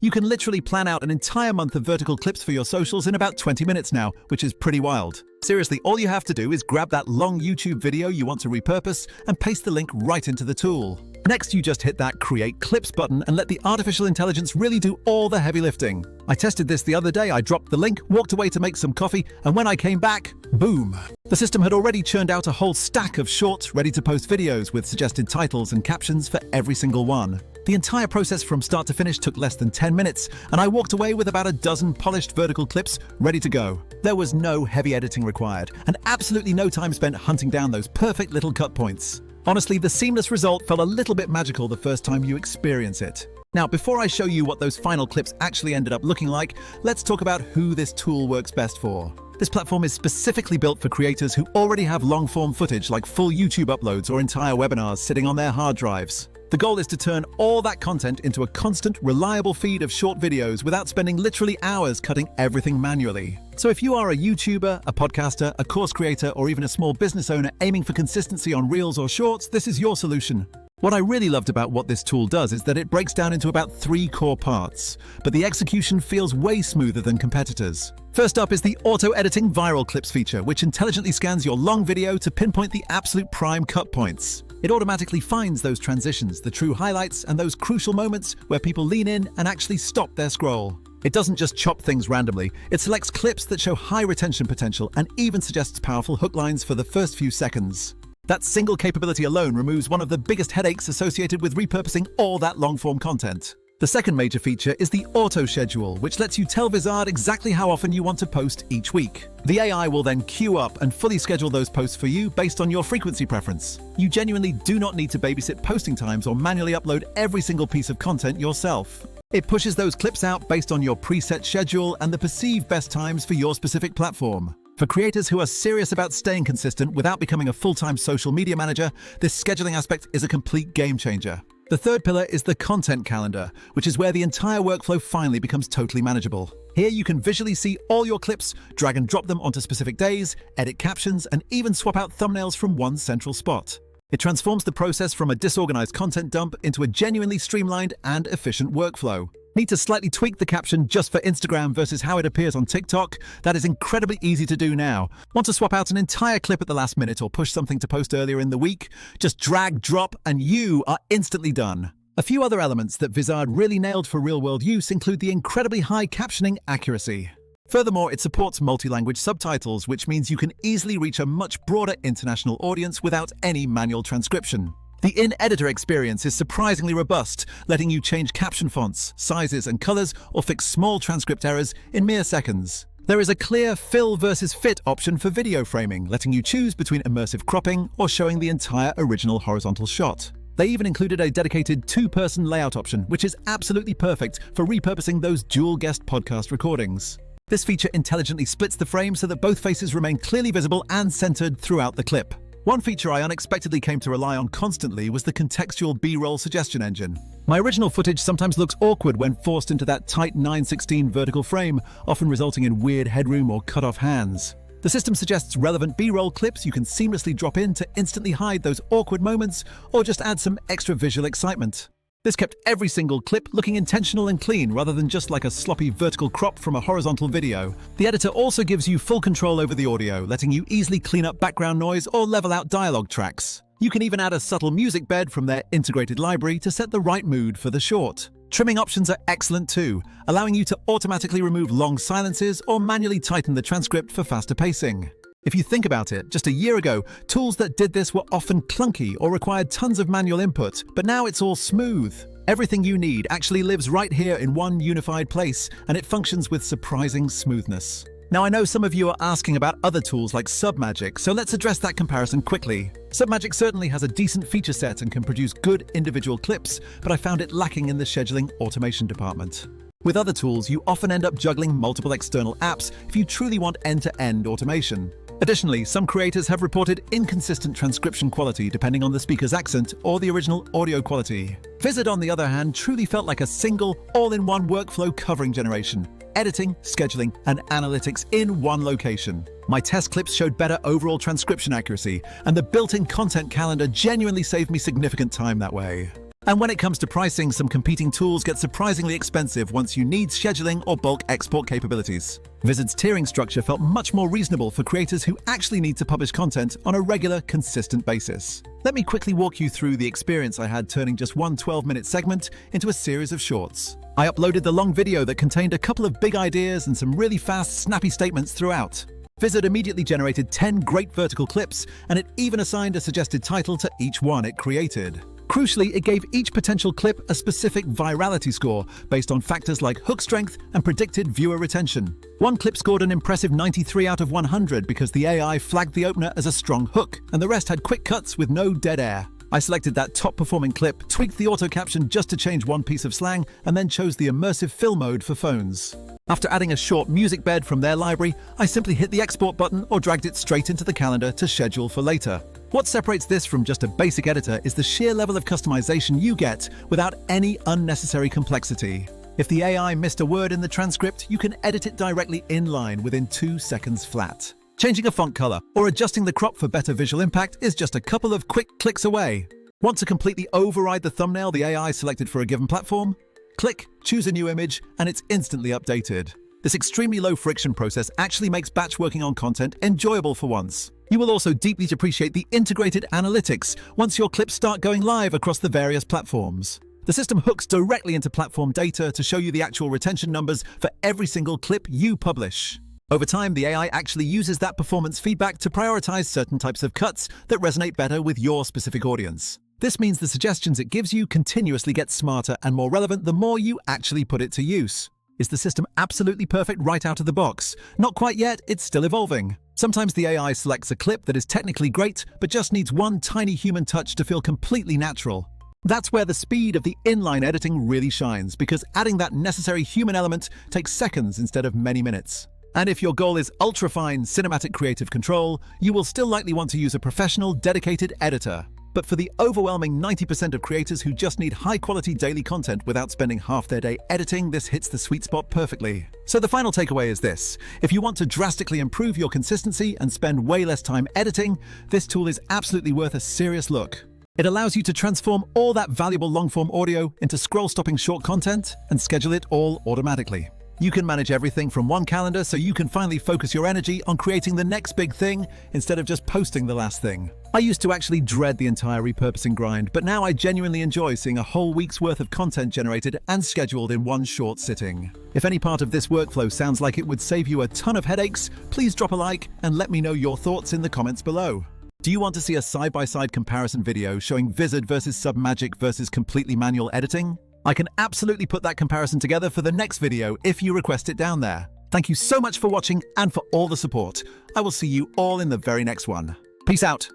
You can literally plan out an entire month of vertical clips for your socials in about 20 minutes now, which is pretty wild. Seriously, all you have to do is grab that long YouTube video you want to repurpose and paste the link right into the tool. Next, you just hit that Create Clips button and let the artificial intelligence really do all the heavy lifting. I tested this the other day. I dropped the link, walked away to make some coffee, and when I came back, boom! The system had already churned out a whole stack of short, ready-to-post videos with suggested titles and captions for every single one. The entire process from start to finish took less than 10 minutes, and I walked away with about a dozen polished vertical clips ready to go. There was no heavy editing required, and absolutely no time spent hunting down those perfect little cut points. Honestly, the seamless result felt a little bit magical the first time you experience it. Now, before I show you what those final clips actually ended up looking like, let's talk about who this tool works best for. This platform is specifically built for creators who already have long-form footage like full YouTube uploads or entire webinars sitting on their hard drives. The goal is to turn all that content into a constant, reliable feed of short videos without spending literally hours cutting everything manually. So if you are a YouTuber, a podcaster, a course creator, or even a small business owner aiming for consistency on Reels or Shorts, this is your solution. What I really loved about what this tool does is that it breaks down into about 3 core parts, but the execution feels way smoother than competitors. First up is the auto-editing viral clips feature, which intelligently scans your long video to pinpoint the absolute prime cut points. It automatically finds those transitions, the true highlights, and those crucial moments where people lean in and actually stop their scroll. It doesn't just chop things randomly, it selects clips that show high retention potential and even suggests powerful hook lines for the first few seconds. That single capability alone removes one of the biggest headaches associated with repurposing all that long-form content. The second major feature is the auto schedule, which lets you tell Vizard exactly how often you want to post each week. The AI will then queue up and fully schedule those posts for you based on your frequency preference. You genuinely do not need to babysit posting times or manually upload every single piece of content yourself. It pushes those clips out based on your preset schedule and the perceived best times for your specific platform. For creators who are serious about staying consistent without becoming a full-time social media manager, this scheduling aspect is a complete game changer. The third pillar is the content calendar, which is where the entire workflow finally becomes totally manageable. Here you can visually see all your clips, drag and drop them onto specific days, edit captions, and even swap out thumbnails from one central spot. It transforms the process from a disorganized content dump into a genuinely streamlined and efficient workflow. Need to slightly tweak the caption just for Instagram versus how it appears on TikTok? That is incredibly easy to do now. Want to swap out an entire clip at the last minute or push something to post earlier in the week? Just drag, drop, and you are instantly done. A few other elements that Vizard really nailed for real-world use include the incredibly high captioning accuracy. Furthermore, it supports multi-language subtitles, which means you can easily reach a much broader international audience without any manual transcription. The in-editor experience is surprisingly robust, letting you change caption fonts, sizes, and colors, or fix small transcript errors in mere seconds. There is a clear fill versus fit option for video framing, letting you choose between immersive cropping or showing the entire original horizontal shot. They even included a dedicated 2-person layout option, which is absolutely perfect for repurposing those dual guest podcast recordings. This feature intelligently splits the frame so that both faces remain clearly visible and centered throughout the clip. One feature I unexpectedly came to rely on constantly was the contextual B-roll suggestion engine. My original footage sometimes looks awkward when forced into that tight 9:16 vertical frame, often resulting in weird headroom or cut-off hands. The system suggests relevant B-roll clips you can seamlessly drop in to instantly hide those awkward moments or just add some extra visual excitement. This kept every single clip looking intentional and clean rather than just like a sloppy vertical crop from a horizontal video. The editor also gives you full control over the audio, letting you easily clean up background noise or level out dialogue tracks. You can even add a subtle music bed from their integrated library to set the right mood for the short. Trimming options are excellent too, allowing you to automatically remove long silences or manually tighten the transcript for faster pacing. If you think about it, just a year ago, tools that did this were often clunky or required tons of manual input, but now it's all smooth. Everything you need actually lives right here in one unified place, and it functions with surprising smoothness. Now, I know some of you are asking about other tools like Submagic, so let's address that comparison quickly. Submagic certainly has a decent feature set and can produce good individual clips, but I found it lacking in the scheduling automation department. With other tools, you often end up juggling multiple external apps if you truly want end-to-end automation. Additionally, some creators have reported inconsistent transcription quality depending on the speaker's accent or the original audio quality. Vizard, on the other hand, truly felt like a single, all-in-one workflow covering generation, editing, scheduling, and analytics in one location. My test clips showed better overall transcription accuracy, and the built-in content calendar genuinely saved me significant time that way. And when it comes to pricing, some competing tools get surprisingly expensive once you need scheduling or bulk export capabilities. Vizard's tiering structure felt much more reasonable for creators who actually need to publish content on a regular, consistent basis. Let me quickly walk you through the experience I had turning just one 12-minute segment into a series of shorts. I uploaded the long video that contained a couple of big ideas and some really fast, snappy statements throughout. Vizard immediately generated 10 great vertical clips, and it even assigned a suggested title to each one it created. Crucially, it gave each potential clip a specific virality score based on factors like hook strength and predicted viewer retention. One clip scored an impressive 93 out of 100 because the AI flagged the opener as a strong hook, and the rest had quick cuts with no dead air. I selected that top-performing clip, tweaked the auto caption just to change one piece of slang, and then chose the immersive fill mode for phones. After adding a short music bed from their library, I simply hit the export button or dragged it straight into the calendar to schedule for later. What separates this from just a basic editor is the sheer level of customization you get without any unnecessary complexity. If the AI missed a word in the transcript, you can edit it directly in line within 2 seconds flat. Changing a font color or adjusting the crop for better visual impact is just a couple of quick clicks away. Want to completely override the thumbnail the AI selected for a given platform? Click, choose a new image, and it's instantly updated. This extremely low-friction process actually makes batch working on content enjoyable for once. You will also deeply appreciate the integrated analytics once your clips start going live across the various platforms. The system hooks directly into platform data to show you the actual retention numbers for every single clip you publish. Over time, the AI actually uses that performance feedback to prioritize certain types of cuts that resonate better with your specific audience. This means the suggestions it gives you continuously get smarter and more relevant the more you actually put it to use. Is the system absolutely perfect right out of the box? Not quite yet, it's still evolving. Sometimes the AI selects a clip that is technically great, but just needs one tiny human touch to feel completely natural. That's where the speed of the inline editing really shines, because adding that necessary human element takes seconds instead of many minutes. And if your goal is ultra-fine cinematic creative control, you will still likely want to use a professional, dedicated editor. But for the overwhelming 90% of creators who just need high-quality daily content without spending half their day editing, this hits the sweet spot perfectly. So the final takeaway is this: if you want to drastically improve your consistency and spend way less time editing, this tool is absolutely worth a serious look. It allows you to transform all that valuable long-form audio into scroll-stopping short content and schedule it all automatically. You can manage everything from one calendar so you can finally focus your energy on creating the next big thing instead of just posting the last thing. I used to actually dread the entire repurposing grind, but now I genuinely enjoy seeing a whole week's worth of content generated and scheduled in one short sitting. If any part of this workflow sounds like it would save you a ton of headaches, please drop a like and let me know your thoughts in the comments below. Do you want to see a side-by-side comparison video showing Vizard versus Submagic versus completely manual editing? I can absolutely put that comparison together for the next video if you request it down there. Thank you so much for watching and for all the support. I will see you all in the very next one. Peace out.